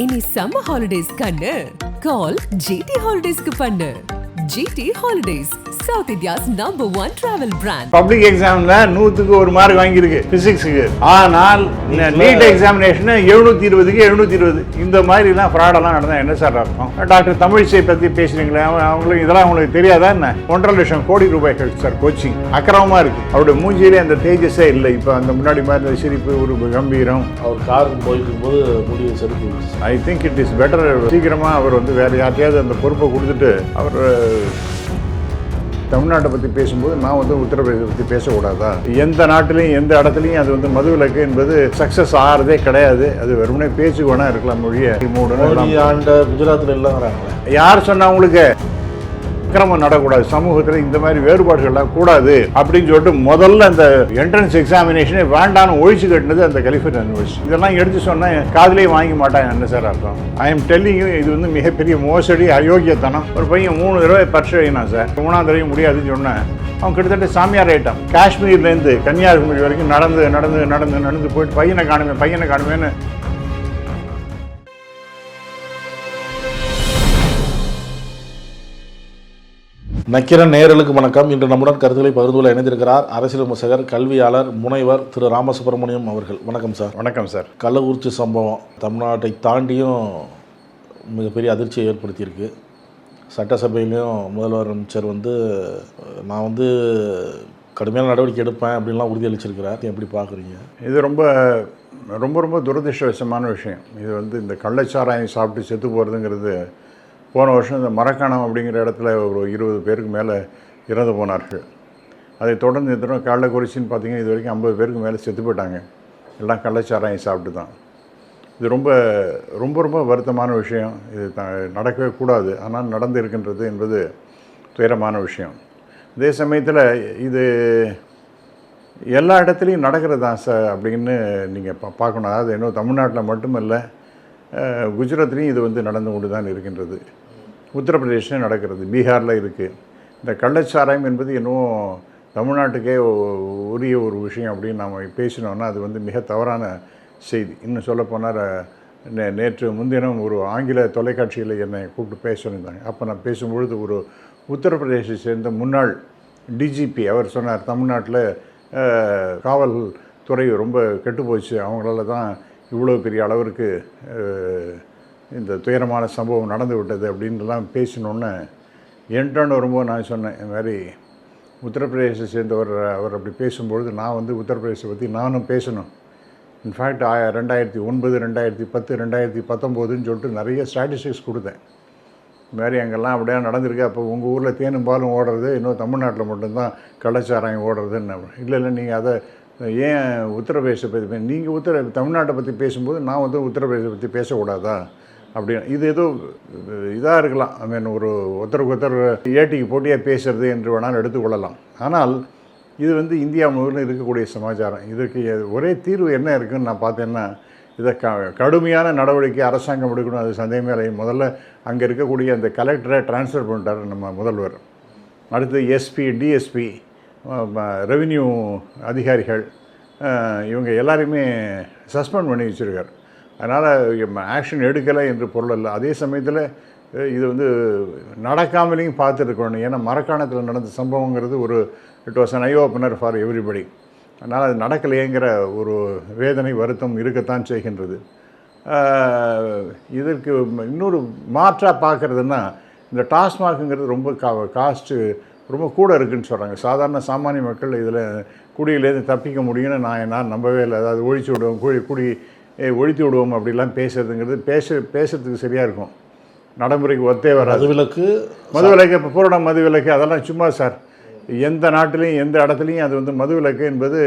இனி summer holidays கண்ணு கால் GT ஹாலிடேஸ்க்கு பண்ணு. GT holidays, south India's #1 travel brand. Public எக்ஸாம்ல 100க்கு 1 மார்க் வாங்கியிருக்கு பிசிக்ஸுக்கு. ஆனால் நீட் எக்ஸாமினேஷன் 720க்கு 720. இந்த மாதிரிலாம் ஃப்ராடெல்லாம் நடந்தா என்ன சார் அர்த்தம்? டாக்டர் தமிழிசை பற்றி பேசுறீங்களே, அவங்களுக்கு இதெல்லாம் உங்களுக்கு தெரியாதா என்ன? 1.5 லட்சம் கோடி ரூபாய்கள் சார் கோச்சிங். அக்கிரமமா இருக்கு. அவருடைய மூஞ்சியிலே அந்த தேஜஸே இல்லை. இப்போ அந்த முன்னாடி மாதிரி சிரிப்பு, ஒரு கம்பீரம். அவர் காருக்கு போயிட்டு போது முடிவு செலுத்தி. I think it is better சீக்கிரமா அவர் வேற யார்ட்டையாவது அந்த பொறுப்பை கொடுத்துட்டு அவர் தமிழ்நாட்டை பற்றி பேசும்போது நான் உத்தரப்பிரதேசத்தை பற்றி பேசக்கூடாதா? எந்த நாட்டிலையும் எந்த இடத்துலையும் அது மதுவிலக்கு என்பது சக்ஸஸ் ஆகிறதே கிடையாது. அது வெறுமனே பேச்சு வேணா இருக்கலாம். மொழியை குஜராத்தில் எல்லாம் யார் சொன்னா உங்களுக்கு அக்கிரமம் நடக்கூடாது, சமூகத்தில் இந்த மாதிரி வேறுபாடுகள்லாம் கூடாது அப்படின்னு சொல்லிட்டு முதல்ல அந்த என்ட்ரன்ஸ் எக்ஸாமினேஷனே வேண்டான்னு ஒழிச்சு கட்டினது அந்த கலிஃபோர்னியா யூனிவர்சிட்டி. இதெல்லாம் எடுத்து சொன்னால் காதலே வாங்கி மாட்டாங்க. என்ன சார் அர்த்தம்? ஐ எம் டெல்லிங் யூ, இது மிகப்பெரிய மோசடி, அயோக்கியத்தனம். ஒரு பையன் 3 தடவை பரிசு எழுதினான் சார். 3ஆம் தடவை முடியாதுன்னு சொன்னேன். அவன் கிட்டத்தட்ட சாமியார் ஆயிட்டான். காஷ்மீர்லேருந்து கன்னியாகுமரி வரைக்கும் நடந்து நடந்து நடந்து நடந்து போயிட்டு பையனை காணுமேன்னு. நக்கிரன் நேயர்களுக்கு வணக்கம். இன்று நம்முடன் கருத்துக்களை பகிர்ந்து கொள்ள இணைந்திருக்கிறார் அரசியல் விமர்சகர், கல்வியாளர், முனைவர் திரு ராமசுப்ரமணியம் அவர்கள். வணக்கம் சார். வணக்கம் சார். கள்ளக்குறிச்சி சம்பவம் தமிழ்நாட்டை தாண்டியும் மிகப்பெரிய அதிர்ச்சியை ஏற்படுத்தியிருக்கு. சட்டசபையிலையும் முதல்வர் அமைச்சர் நான் கடுமையான நடவடிக்கை எடுப்பேன் அப்படின்லாம் உறுதியளிச்சிருக்கிறார். எப்படி பார்க்குறீங்க? இது ரொம்ப ரொம்ப ரொம்ப துரதிருஷ்டவசமான விஷயம். இது இந்த கள்ளச்சாராயம் சாப்பிட்டு செத்து போகிறதுங்கிறது போன வருஷம் இந்த மரக்காணம் அப்படிங்கிற இடத்துல ஒரு 20 பேருக்கு மேலே இறந்து போனார்கள். அதை தொடர்ந்து இந்த தடவை கள்ளக்குறிச்சின்னு பார்த்தீங்கன்னா இது வரைக்கும் 50 பேருக்கு மேலே செத்து போயிட்டாங்க. எல்லாம் கள்ளச்சாராயம் சாப்பிட்டு தான். இது ரொம்ப ரொம்ப ரொம்ப வருத்தமான விஷயம். இது நடக்கவே கூடாது. ஆனால் நடந்து இருக்கின்றது என்பது துயரமான விஷயம். அதே சமயத்தில் இது எல்லா இடத்துலையும் நடக்கிறது தான் சார் அப்படின்னு நீங்கள் பார்க்கணும். அதாவது இன்னும் தமிழ்நாட்டில் மட்டுமல்ல, குஜராத்லேயும் இது நடந்து கொண்டு தான் இருக்கின்றது. உத்தரப்பிரதேசம் நடக்கிறது, பீகாரில் இருக்குது. இந்த கள்ளச்சாராயம் என்பது இன்னும் தமிழ்நாட்டுக்கே உரிய ஒரு விஷயம் அப்படின்னு நாம் பேசினோன்னா அது மிக தவறான செய்தி. இன்னும் சொல்லப்போனால் நேற்று முன்தினம் ஒரு ஆங்கில தொலைக்காட்சியில் என்னை கூப்பிட்டு பேச சொல்லியிருந்தாங்க. அப்போ நான் பேசும்பொழுது ஒரு உத்தரப்பிரதேசத்தை சேர்ந்த முன்னாள் டிஜிபி அவர் சொன்னார், தமிழ்நாட்டில் காவல்துறை ரொம்ப கெட்டுப்போச்சு, அவங்களால தான் இவ்வளோ பெரிய அளவிற்கு இந்த துயரமான சம்பவம் நடந்து விட்டது அப்படின்லாம் பேசினோன்னே என்கிட்ட வரும்போது நான் சொன்னேன், இந்த மாதிரி உத்தரப்பிரதேசத்தை சேர்ந்தவர் அவர் அப்படி பேசும்பொழுது நான் உத்தரப்பிரதேசத்தை பற்றி நானும் பேசணும். இன்ஃபேக்ட் 2009, 2010, 2019ன்னு சொல்லிட்டு நிறைய ஸ்டாட்டிஸ்டிக்ஸ் கொடுத்தேன். இந்த மாதிரி அங்கெல்லாம் அப்படியே நடந்திருக்கு. அப்போ உங்கள் ஊரில் தேனும் பாலும் ஓடுறது, இன்னும் தமிழ்நாட்டில் மட்டும்தான் கள்ளச்சாராயம் ஓடுறதுன்னு. இல்லை நீங்கள் அதை ஏன் உத்தரப்பிரதேசத்தை பற்றி நீங்கள் தமிழ்நாட்டை பற்றி பேசும்போது நான் உத்தரப்பிரதேசத்தை பற்றி பேசக்கூடாதா அப்படின்னு. இது ஏதோ இதாக இருக்கலாம். ஐ மீன் ஒருத்தருக்கு ஒருத்தர் ஏட்டிக்கு போட்டியாக பேசுகிறது என்று வேணாலும் எடுத்துக்கொள்ளலாம். ஆனால் இது இந்தியா முழுவதும் இருக்கக்கூடிய சமாச்சாரம். இதுக்கு ஒரே தீர்வு என்ன இருக்குதுன்னு நான் பார்த்தேன்னா, இதை கடுமையான நடவடிக்கை அரசாங்கம் எடுக்கணும். அது சந்தேகமே இல்லை. முதல்ல அங்கே இருக்கக்கூடிய அந்த கலெக்டரை டிரான்ஸ்ஃபர் பண்ணிட்டார் நம்ம முதல்வர். அடுத்து எஸ்பி, டிஎஸ்பி, ரெவென்யூ அதிகாரிகள் இவங்க எல்லாரையுமே சஸ்பெண்ட் பண்ணி வச்சுருக்கார். அதனால் ஆக்ஷன் எடுக்கலை என்று பொருள் இல்லை. அதே சமயத்தில் இது நடக்காமலேயும் பார்த்துருக்கணும். ஏன்னா மரக்காணத்தில் நடந்த சம்பவங்கிறது it was an eye opener for everybody. அதனால் அது நடக்கலையேங்கிற ஒரு வேதனை, வருத்தம் இருக்கத்தான் செய்கின்றது. இதற்கு இன்னொரு மாற்றாக பார்க்குறதுன்னா, இந்த டாஸ்மாகுங்கிறது ரொம்ப காஸ்ட்டு ரொம்ப கூட இருக்குதுன்னு சொல்கிறாங்க. சாதாரண சாமானிய மக்கள் இதில் குடியிலேருந்து தப்பிக்க முடியும்னு நான் நம்பவே இல்லை. அதாவது ஒழித்து விடுவோம் அப்படிலாம் பேசுறதுங்கிறது பேசுறதுக்கு சரியாக இருக்கும். நடைமுறைக்கு ஒத்தே வராது. மதுவிலக்கு இப்போ பூரண மதுவிலக்கு அதெல்லாம் சும்மா சார். எந்த நாட்டிலையும் எந்த இடத்துலையும் அது மதுவிலக்கு என்பது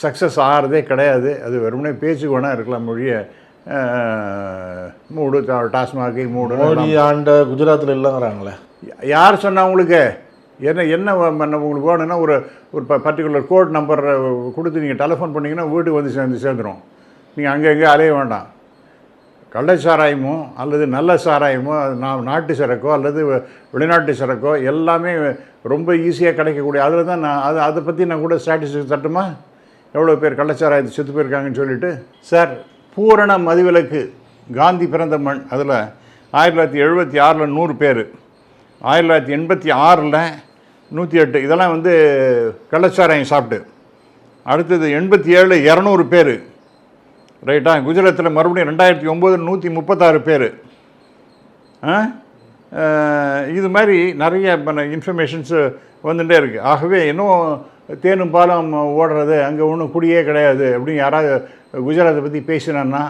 சக்ஸஸ் ஆகிறதே கிடையாது. அது வெறுமனே பேச்சுக்கு வேணா இருக்கலாம். மொழியை மூடு, டாஸ்மாகை மூடு. குஜராத்தில் இல்லைங்கிறாங்களே. யார் சொன்னா உங்களுக்கு? என்ன உங்களுக்கு வேணும்னா ஒரு பர்டிகுலர் கோட் நம்பர் கொடுத்து நீங்கள் டெலிஃபோன் பண்ணிங்கன்னா வீட்டுக்கு சேர்ந்துடும். நீங்கள் அங்கே அலைய வேண்டாம். கள்ளச்சாராயமோ அல்லது நல்ல சாராயமோ, நாட்டு சரக்கோ அல்லது வெளிநாட்டு சரக்கோ எல்லாமே ரொம்ப ஈஸியாக கிடைக்கக்கூடிய. அதில் தான் அதை பற்றி நான் கூட ஸ்டாட்டிஸ்டிக்ஸ் தட்டுமா, எவ்வளோ பேர் கள்ளச்சாராயத்தை செத்து போயிருக்காங்கன்னு சொல்லிட்டு. சார், பூரண மதுவிலக்கு காந்தி பிறந்த மண். அதில் 1976 100 பேர், 1986 108. இதெல்லாம் வந்து கள்ளச்சாராயம் சாப்பிட்டு. அடுத்தது 87 200 பேர், ரைட்டா. குஜராத்தில் மறுபடியும் 2009 136 பேர். இது மாதிரி நிறைய இன்ஃபர்மேஷன்ஸு வந்துகிட்டே இருக்குது. ஆகவே இன்னும் தேனும் பாலம் ஓடுறது, அங்கே ஒன்றும் குடியே கிடையாது அப்படின்னு யாராவது குஜராத்தை பற்றி பேசினான்னா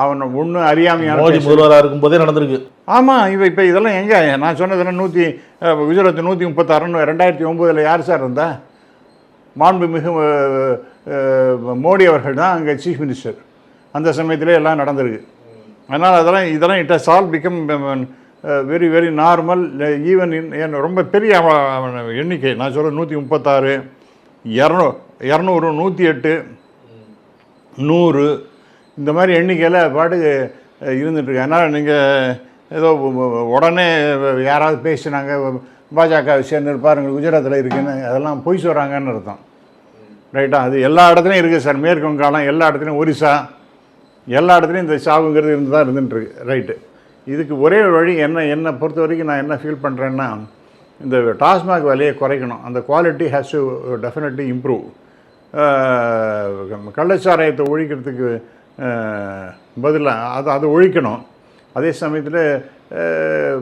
அவன் ஒன்றும் அறியாமையான மோடி முதல்வராக இருக்கும்போதே நடந்திருக்கு. ஆமாம். இப்போ இதெல்லாம் எங்கே நான் சொன்னதெல்லாம் குஜராத் 136 2009 யார் சார் இருந்தா? மாண்புமிகு மோடி அவர்கள் தான் அங்கே சீஃப் மினிஸ்டர். அந்த சமயத்திலே எல்லாம் நடந்திருக்கு. அதனால் இதெல்லாம் it has all become very very normal. Even ரொம்ப பெரிய எண்ணிக்கை நான் சொல்ல 136 200 108 100 இந்த மாதிரி எண்ணிக்கையில் பாட்டுக்கு இருந்துகிட்ருக்கு. அதனால் நீங்கள் ஏதோ உடனே யாராவது பேசினாங்க பாஜக சேர்ந்து பாருங்கள் குஜராத்தில் இருக்குன்னு, அதெல்லாம் பொய் சொல்கிறாங்கன்னு அர்த்தம், ரைட்டா. அது எல்லா இடத்துலையும் இருக்குது சார். மேற்கு வங்காளம், எல்லா இடத்துலையும் ஒரிசா, எல்லா இடத்துலையும் இந்த சாவுங்கிறது இருந்து தான் இருந்துட்டுருக்கு, ரைட்டு. இதுக்கு ஒரே வழி என்னை பொறுத்த வரைக்கும் நான் என்ன ஃபீல் பண்ணுறேன்னா, இந்த டாஸ்மாக் விலையை குறைக்கணும். அந்த quality has to definitely improve. கள்ளச்சாராயத்தை ஒழிக்கிறதுக்கு பதிலாக அதை ஒழிக்கணும். அதே சமயத்தில்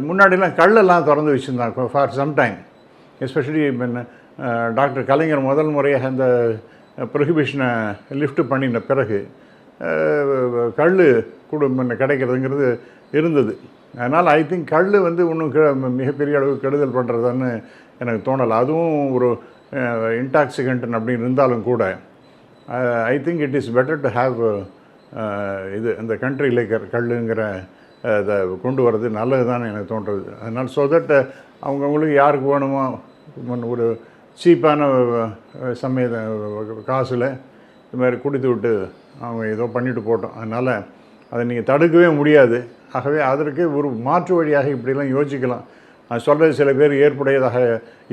முன்னாடிலாம் கள்ளெல்லாம் திறந்து வச்சுருந்தாங்க for some time. Especially doctor Kalaignar முதல் முறையாக அந்த ப்ரொஹிபிஷனை லிஃப்ட் பண்ணின பிறகு கல் கிடைக்கிறதுங்கிறது இருந்தது. அதனால் ஐ திங்க் கல் வந்து இன்னும் மிகப்பெரிய அளவுக்கு கெடுதல் பண்ணுறதுன்னு எனக்கு தோணலை. அதுவும் ஒரு இன்டாக்சிகன்ட் அப்படின்னு இருந்தாலும் கூட I think it is better to have இது அந்த கண்ட்ரி லேக்கர் கல்லுங்கிற அதை கொண்டு வர்றது நல்லது தான் எனக்கு தோன்றுறது. அதனால் ஸோ தட் அவங்கவுங்களுக்கு யாருக்கு வேணுமோ ஒரு சீப்பான காசில் இது மாதிரி குடித்து விட்டு அவங்க ஏதோ பண்ணிட்டு போட்டோம். அதனால் அதை நீங்கள் தடுக்கவே முடியாது. ஆகவே அதற்கு ஒரு மாற்று வழியாக இப்படிலாம் யோசிக்கலாம். நான் சொல்கிறது சில பேர் ஏற்புடையதாக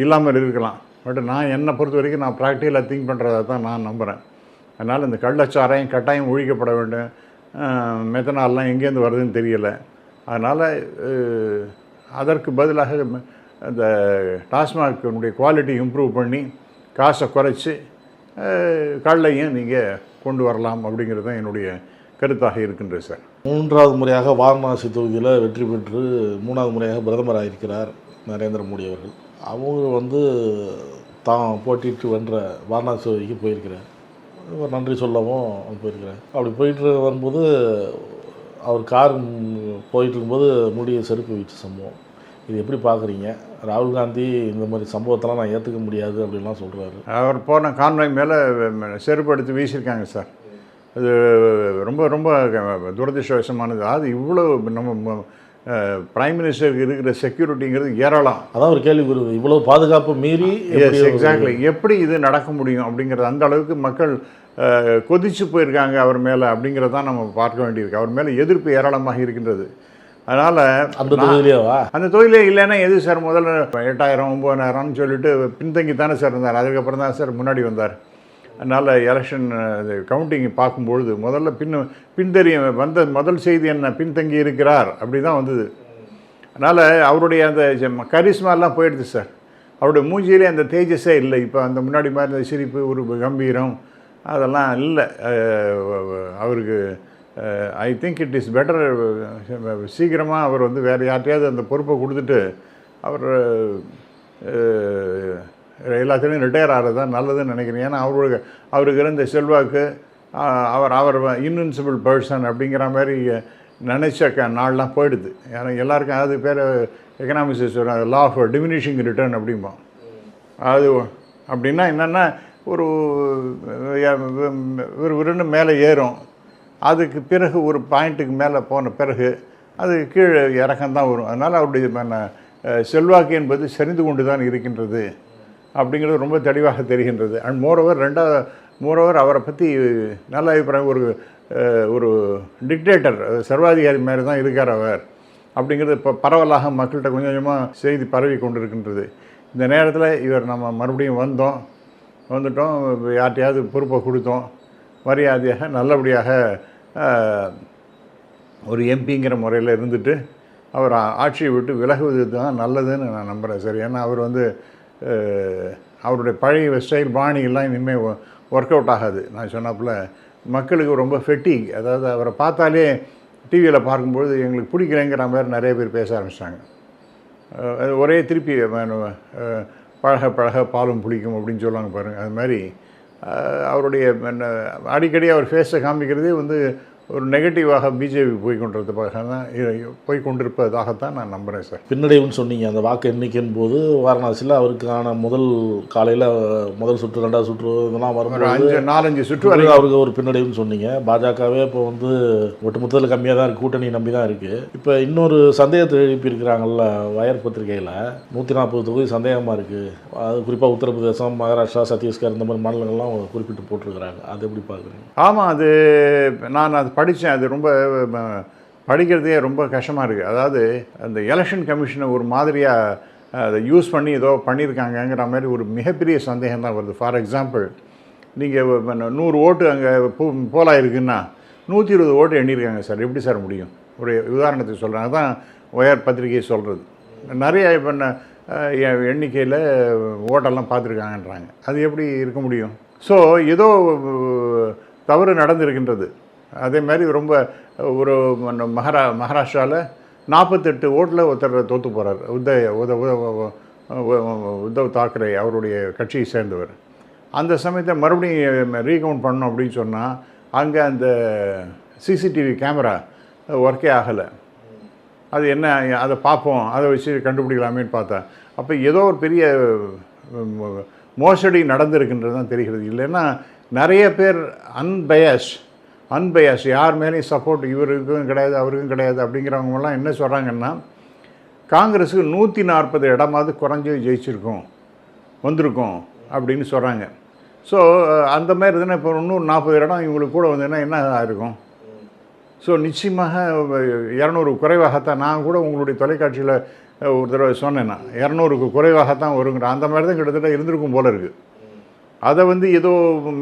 இல்லாமல் இருக்கலாம். பட் நான் என்னை பொறுத்த வரைக்கும் நான் ப்ராக்டிக்கலாக திங்க் பண்ணுறதை தான் நான் நம்புகிறேன். அதனால் இந்த கள்ளச்சாராயம் கட்டாயம் ஒழிக்கப்பட வேண்டும். மெத்தனால்லாம் எங்கேருந்து வருதுன்னு தெரியலை. அதனால் அதற்கு பதிலாக அந்த டாஸ்மாகினுடைய குவாலிட்டி இம்ப்ரூவ் பண்ணி காசை குறைச்சி கள்ளையும் நீங்கள் கொண்டு வரலாம் அப்படிங்கிறது தான் என்னுடைய கருத்தாக இருக்கின்றது சார். 3வது முறையாக வாரணாசி தொகுதியில் வெற்றி பெற்று 3வது முறையாக பிரதமராக இருக்கிறார் நரேந்திர மோடி அவர்கள். அவங்க வந்து தான் போட்டிட்டு வென்ற வாரணாசி தொகுதிக்கு போயிருக்கிறார். நன்றி சொல்லவும் போயிருக்கிறார். அப்படி போயிட்டு வரும்போது அவர் கார் போயிட்டு இருக்கும்போது முடியை செருப்பு வீச்சு சம்பவம், இது எப்படி பார்க்குறீங்க? ராகுல் காந்தி இந்த மாதிரி சம்பவத்தெல்லாம் நான் ஏற்றுக்க முடியாது அப்படின்லாம் சொல்கிறாரு. அவர் போன கான்வாய் மேலே செருப்பு எடுத்து வீசியிருக்காங்க சார். அது ரொம்ப ரொம்ப துரதிருஷ்டவசமானது. அது இவ்வளோ நம்ம பிரைம் மினிஸ்டருக்கு இருக்கிற செக்யூரிட்டிங்கிறது ஏராளம். அதான் ஒரு கேள்வி வருது, இவ்வளோ பாதுகாப்பு மீறி எக்ஸாக்ட்லி எப்படி இது நடக்க முடியும் அப்படிங்கிறது அந்த அளவுக்கு மக்கள் கொதிச்சு போயிருக்காங்க அவர் மேலே அப்படிங்கிறதான் நம்ம பார்க்க வேண்டியிருக்கு. அவர் மேலே எதிர்ப்பு ஏராளமாக இருக்கின்றது. அதனால் அந்த தொழிலே இல்லைன்னா எது சார் முதல்ல 8000 9000ன்னு சொல்லிட்டு பின்தங்கி தானே சார் இருந்தார். அதுக்கப்புறம் தான் சார் முன்னாடி வந்தார். அதனால் எலெக்ஷன் கவுண்டிங் பார்க்கும்பொழுது முதல்ல பின்தறிய வந்த முதல் செய்தி என்ன, பின்தங்கி இருக்கிறார் அப்படி தான் வந்தது. அதனால் அவருடைய அந்த கரிஸ்மாலாம் போயிடுது சார். அவருடைய மூஞ்சியிலே அந்த தேஜஸே இல்லை. இப்போ அந்த முன்னாடி மாதிரி அந்த சிரிப்பு ஒரு கம்பீரம் அதெல்லாம் இல்லை அவருக்கு. I think it is better சீக்கிரமாக அவர் வந்து வேறு யார்ட்டையாவது அந்த பொறுப்பை கொடுத்துட்டு அவர் எல்லாத்துலேயும் ரிட்டையர் ஆகிறது தான் நல்லதுன்னு நினைக்கிறேன். ஏன்னா அவருக்கு இருந்த செல்வாக்கு அவர் இன்வின்சிபிள் பர்சன் அப்படிங்கிற மாதிரி நினச்ச நாள்லாம் போயிடுது. ஏன்னா எல்லாருக்கும் அது பேர் economics law of diminishing return அப்படிம்போம். அது அப்படின்னா என்னென்னா ஒரு விருன்னு மேலே ஏறும், அதுக்கு பிறகு ஒரு பாயிண்ட்டுக்கு மேலே போன பிறகு அது கீழே இறக்கம்தான் வரும். அதனால் அவருடைய செல்வாக்கு என்பது சரிந்து கொண்டு தான் இருக்கின்றது அப்படிங்கிறது ரொம்ப தெளிவாக தெரிகின்றது. அண்ட் மோரோவர் அவரை பற்றி நல்ல அபிப்பிராயம், ஒரு டிக்டேட்டர் சர்வாதிகாரி மாதிரி தான் இருக்கார் அவர் அப்படிங்கிறது இப்போ பரவலாக மக்கள்கிட்ட கொஞ்சம் கொஞ்சமாக செய்தி பரவி கொண்டு இருக்கின்றது. இந்த நேரத்தில் இவர் நம்ம மறுபடியும் வந்துட்டோம், யார்ட்டையாவது பொறுப்பை கொடுத்தோம், மரியாதையாக நல்லபடியாக ஒரு எம்பிங்கிற முறையில் இருந்துட்டு அவர் ஆட்சியை விட்டு விலகுவது தான் நல்லதுன்னு நான் நம்புகிறேன் சார். ஏன்னா அவர் வந்து அவருடைய பழைய ஸ்டைல் பாணியெல்லாம் இனிமேல் ஒர்க் அவுட் ஆகாது. நான் சொன்னாப்புல மக்களுக்கு ரொம்ப ஃபெட்டிக், அதாவது அவரை பார்த்தாலே டிவியில் பார்க்கும்பொழுது எங்களுக்கு பிடிக்கலைங்கிற மாதிரி நிறைய பேர் பேச ஆரம்பிச்சிட்டாங்க. ஒரே திருப்பி பழக பழக பாலும் பிடிக்கும் அப்படின்னு சொல்லுவாங்க பாருங்கள். அது மாதிரி அவருடைய அடிக்கடி அவர் ஃபேஸை காமிக்கிறதே வந்து ஒரு நெகட்டிவாக பிஜேபி போய் கொண்டிருப்பதாகத்தான் நான் நம்புகிறேன் சார். பின்னடைவுன்னு சொன்னீங்க. அந்த வாக்கு எண்ணிக்கையின் போது வாரணாசியில் அவருக்கான முதல் காலையில் முதல் சுற்று 2வது சுற்று இதெல்லாம் வரும்போது 4-5 சுற்று அவருக்கு ஒரு பின்னடைவுன்னு சொன்னீங்க. பாஜகவே இப்போ வந்து ஒட்டுமொத்தத்தில் கம்மியாக தான் இருக்குது, கூட்டணி நம்பி தான் இருக்குது. இப்போ இன்னொரு சந்தேகத்தை எழுப்பியிருக்கிறாங்கல்ல வயர் பத்திரிகையில், 140 தொகுதி சந்தேகமாக இருக்குது. அது குறிப்பாக உத்தரப்பிரதேசம், மகாராஷ்டிரா, சத்தீஸ்கர் இந்த மாதிரி மாநிலங்கள்லாம் குறிப்பிட்டு போட்டிருக்கிறாங்க. அது எப்படி பார்க்குறீங்க? ஆமாம், அது நான் அது படித்தேன். அது ரொம்ப படிக்கிறதே ரொம்ப கஷ்டமாக இருக்குது. அதாவது அந்த எலெக்ஷன் கமிஷனை ஒரு மாதிரியாக அதை யூஸ் பண்ணி ஏதோ பண்ணியிருக்காங்கங்கிற மாதிரி ஒரு மிகப்பெரிய சந்தேகம் தான் வருது. ஃபார் எக்ஸாம்பிள், நீங்கள் 100 ஓட்டு அங்கே போலாக இருக்குன்னா 120 ஓட்டு எண்ணியிருக்காங்க சார். எப்படி சார் முடியும்? ஒரு உதாரணத்துக்கு சொல்கிறேன். அதுதான் ஒயர் பத்திரிகை சொல்கிறது. நிறைய இப்போ எண்ணிக்கையில் ஓட்டெல்லாம் பார்த்துருக்காங்கன்றாங்க. அது எப்படி இருக்க முடியும்? ஸோ ஏதோ தவறு நடந்திருக்கின்றது. அதே மாதிரி ரொம்ப ஒரு மகாராஷ்டிராவில் 48 ஓட்டில் ஒருத்தர் தோற்று போகிறார். உத்தவ் தாக்கரே அவருடைய கட்சியை சேர்ந்தவர். அந்த சமயத்தை மறுபடியும் ரீகவுண்ட் பண்ணணும் அப்படின்னு சொன்னால் அங்கே அந்த சிசிடிவி கேமரா ஒர்க்கே ஆகலை. அது என்ன, அதை பார்ப்போம், அதை வச்சு கண்டுபிடிக்கலாமேன்னு பார்த்தேன். அப்போ ஏதோ ஒரு பெரிய மோசடி நடந்திருக்குன்றது தான் தெரிகிறது. இல்லைன்னா நிறைய பேர் அன்பயஸ் யார் மேலேயும் சப்போர்ட் இவருக்கும் கிடையாது அவருக்கும் கிடையாது அப்படிங்கிறவங்கலாம் என்ன சொல்கிறாங்கன்னா, காங்கிரஸுக்கு 140 இடமாவது குறைஞ்சி ஜெயிச்சிருக்கோம் வந்திருக்கோம் அப்படின்னு சொல்கிறாங்க. ஸோ அந்த மாதிரி இருந்ததுன்னா இப்போ இன்னும் 40 இடம் இவங்களுக்கு கூட வந்ததுன்னா என்ன ஆயிருக்கும்? ஸோ நிச்சயமாக 200 குறைவாகத்தான். நான் கூட உங்களுடைய தொலைக்காட்சியில் ஒரு தடவை சொன்னேன்னா 200க்கு குறைவாகத்தான் வருங்கிற அந்த மாதிரி தான் கிட்டத்தட்ட இருந்திருக்கும் போல இருக்குது. அதை வந்து ஏதோ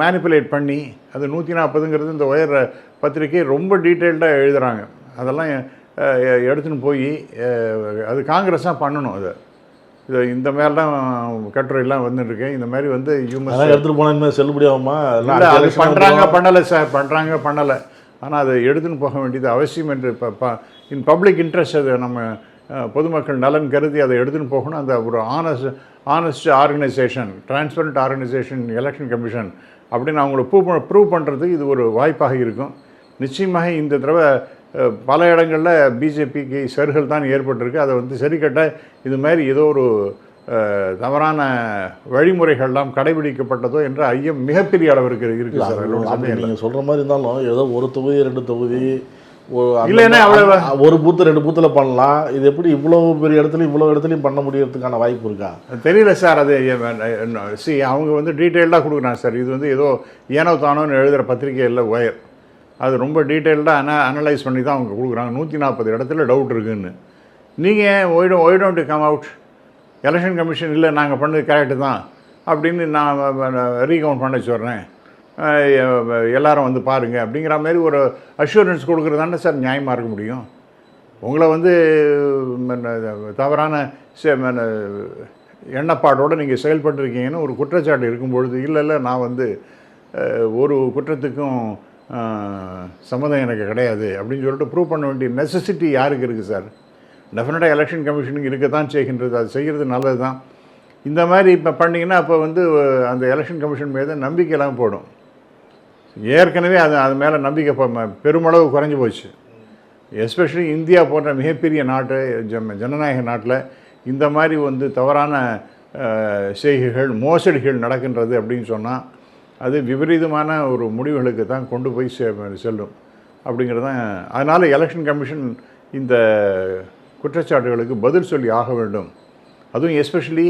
மேனிப்புலேட் பண்ணி அது 140ங்கிறது இந்த ஒயர் பத்திரிக்கை ரொம்ப டீட்டெயில்டாக எழுதுகிறாங்க. அதெல்லாம் எடுத்துன்னு போய் அது காங்கிரஸ் தான் பண்ணணும். இது இந்த மாதிரிலாம் கட்டுரையெல்லாம் வந்துட்டுருக்கேன். இந்த மாதிரி வந்து எடுத்துகிட்டு போனால் செல்லுபடியாகுமா? அது பண்ணலை சார், பண்ணலை. ஆனால் அதை எடுத்துன்னு போக வேண்டியது அவசியம் என்று இன் பப்ளிக் இன்ட்ரெஸ்ட் அது நம்ம பொதுமக்கள் நலன் கருதி அதை எடுத்துன்னு போகணும். அந்த ஒரு honest organisation, transparent organisation election commission அப்படின்னு அவங்கள ப்ரூவ் பண்ணுறதுக்கு இது ஒரு வாய்ப்பாக இருக்கும். நிச்சயமாக இந்த தடவை பல இடங்களில் பிஜேபிக்கு சருகள் தான் ஏற்பட்டிருக்கு. அதை வந்து சரி கட்ட இது மாதிரி ஏதோ ஒரு தவறான வழிமுறைகள்லாம் கடைபிடிக்கப்பட்டதோ என்ற ஐயம் மிகப்பெரிய அளவிற்கு இருக்குது சார். நீங்கள் சொல்கிற மாதிரி இருந்தாலும் ஏதோ ஒரு தொகுதி 2 தொகுதி இல்லைன்னா அவ்வளோ ஒரு பூத்து 2 பூத்தில் பண்ணலாம். இது எப்படி இவ்வளோ பெரிய இடத்துலையும் பண்ண முடியறதுக்கான வாய்ப்பு இருக்கா தெரியல சார். அது அவங்க வந்து டீட்டெயில்டாக கொடுக்குறாங்க சார். இது வந்து ஏதோ ஏனோ தானோன்னு எழுதுகிற பத்திரிகை இல்லை ஒயர். அது ரொம்ப டீட்டெயில்டாக அனலைஸ் பண்ணி தான் அவங்க கொடுக்குறாங்க. 140 இடத்துல டவுட் இருக்குதுன்னு. நீங்கள் why don't come out, election commission இல்லை நாங்கள் பண்ணது கரெக்டு தான் அப்படின்னு நான் ரீகவுண்ட் பண்ண சொல்கிறேன், எல்லாரும் வந்து பாருங்கள் அப்படிங்கிற மாதிரி ஒரு அஷூரன்ஸ் கொடுக்குறது தானே சார் நியாயமாக இருக்க முடியும். உங்களை வந்து தவறான எண்ணப்பாடோடு நீங்கள் செயல்பட்டுருக்கீங்கன்னு ஒரு குற்றச்சாட்டு இருக்கும்பொழுது இல்லை நான் வந்து ஒரு குற்றத்துக்கும் சம்மதம் எனக்கு கிடையாது அப்படின்னு சொல்லிட்டு ப்ரூவ் பண்ண வேண்டிய நெசசிட்டி யாருக்கு இருக்குது சார்? டெஃபினட்டாக எலெக்ஷன் கமிஷனுக்கு இருக்க தான் செய்கின்றது. அது செய்கிறது நல்லது தான். இந்த மாதிரி இப்போ பண்ணிங்கன்னா அப்போ வந்து அந்த எலெக்ஷன் கமிஷன் மீது நம்பிக்கையெல்லாம் போடும். ஏற்கனவே அது மேலே நம்பிக்கை பெருமளவு குறைஞ்சி போச்சு. எஸ்பெஷலி இந்தியா போன்ற மிகப்பெரிய நாட்டு ஜனநாயக நாட்டில் இந்த மாதிரி வந்து தவறான செய்கைகள் மோசடிகள் நடக்கின்றது அப்படின்னு சொன்னால் அது விபரீதமான ஒரு முடிவுகளுக்கு தான் கொண்டு போய் செல்லும் அப்படிங்கிறது தான். அதனால் எலெக்ஷன் கமிஷன் இந்த குற்றச்சாட்டுகளுக்கு பதில் சொல்லி ஆக வேண்டும். அதுவும் எஸ்பெஷலி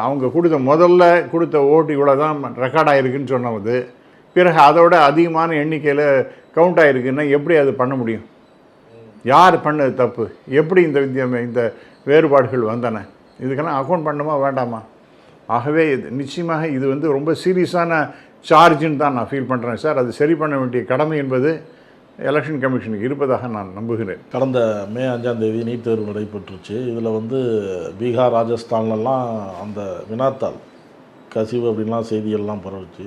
அவங்க முதல்ல கொடுத்த ஓட்டு இவ்வளோ தான் ரெக்கார்ட் ஆகிருக்குன்னு சொன்னது, பிறகு அதோட அதிகமான எண்ணிக்கையில் கவுண்ட் ஆகிருக்குன்னா எப்படி அது பண்ண முடியும்? யார் பண்ணது தப்பு? எப்படி இந்த வேறுபாடுகள் வந்தன? இதுக்கெல்லாம் அக்கௌண்ட் பண்ணணுமா வேண்டாமா? ஆகவே நிச்சயமாக இது வந்து ரொம்ப சீரியஸான சார்ஜுன்னு தான் நான் ஃபீல் பண்ணுறேன் சார். அது சரி பண்ண வேண்டிய கடமை என்பது எலெக்ஷன் கமிஷனுக்கு இருப்பதாக நான் நம்புகிறேன். கடந்த மே 5ஆம் தேதி நீட் தேர்வு நடைபெற்றுச்சு. இதில் வந்து பீகார், ராஜஸ்தான்லலாம் அந்த வினாத்தாள் கசிவு அப்படின்லாம் செய்திகள்லாம் பரவுச்சு.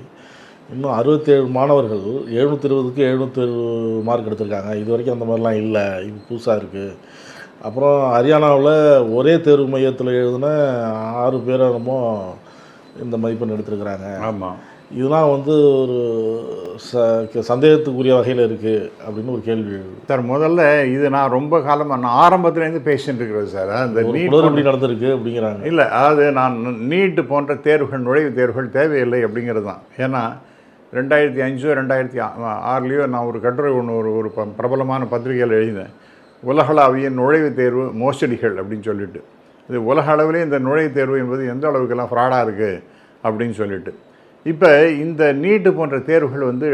இன்னும் 67 மாணவர்கள் 720க்கு 707 மார்க் எடுத்திருக்காங்க. இது வரைக்கும் அந்த மாதிரிலாம் இல்லை, இது புதுசாக இருக்குது. அப்புறம் ஹரியானாவில் ஒரே தேர்வு மையத்தில் எழுதின 6 பேரை நம்ம இந்த மதிப்பெண் எடுத்திருக்கிறாங்க. ஆமாம், இதெல்லாம் வந்து ஒரு சந்தேகத்துக்குரிய வகையில் இருக்குது அப்படின்னு ஒரு கேள்வி சார். முதல்ல இது நான் ரொம்ப காலமாக நான் ஆரம்பத்துலேருந்து பேசிட்டு இருக்கிறது சார். அந்த நீட் எப்படி நடந்திருக்கு அப்படிங்கிறாங்க. இல்லை, அதாவது நான் நீட்டு போன்ற தேர்வுகள், நுழைவுத் தேர்வுகள் தேவையில்லை அப்படிங்கிறது தான். ஏன்னா 2005 2006 நான் ஒரு கட்டுரை ஒரு பிரபலமான பத்திரிகையில் எழுதினேன். உலகளாவிய நுழைவுத் தேர்வு மோசடிகள் அப்படின்னு சொல்லிட்டு, இது உலக அளவிலே இந்த நுழைவுத் தேர்வு என்பது எந்த அளவுக்கெல்லாம் ஃப்ராடாக இருக்குது அப்படின்னு சொல்லிட்டு. இப்போ இந்த நீட்டு போன்ற தேர்வுகள் வந்து